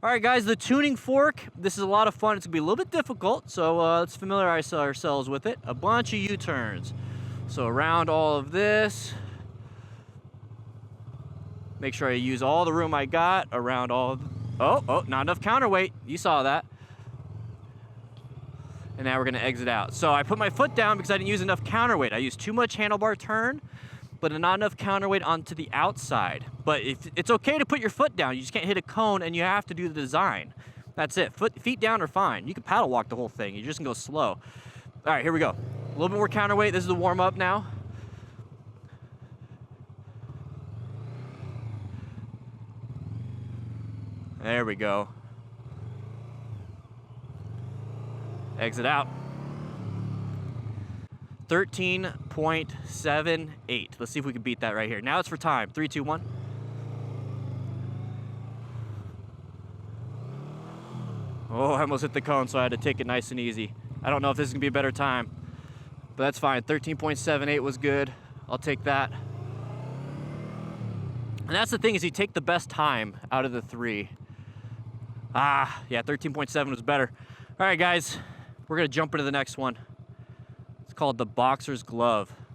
All right, guys, the tuning fork. This is a lot of fun. It's gonna be a little bit difficult, so let's familiarize ourselves with it. A bunch of U-turns. So around all of this. Make sure I use all the room I got around all of... Oh, not enough counterweight. You saw that. And now we're gonna exit out. So I put my foot down because I didn't use enough counterweight. I used too much handlebar turn, but not enough counterweight onto the outside. But if it's okay to put your foot down, you just can't hit a cone and you have to do the design. That's it. Feet down are fine. You can paddle walk the whole thing. You just can go slow. All right, here we go. A little bit more counterweight. This is the warm up now. There we go. Exit out. 13.78. Let's see if we can beat that right here. Now it's for time. 3, 2, 1. Oh, I almost hit the cone, so I had to take it nice and easy. I don't know if this is gonna be a better time, but that's fine. 13.78 was good. I'll take that. And that's the thing, is you take the best time out of the 3. Yeah, 13.7 was better. All right, guys, we're gonna jump into the next one. It's called the boxer's glove.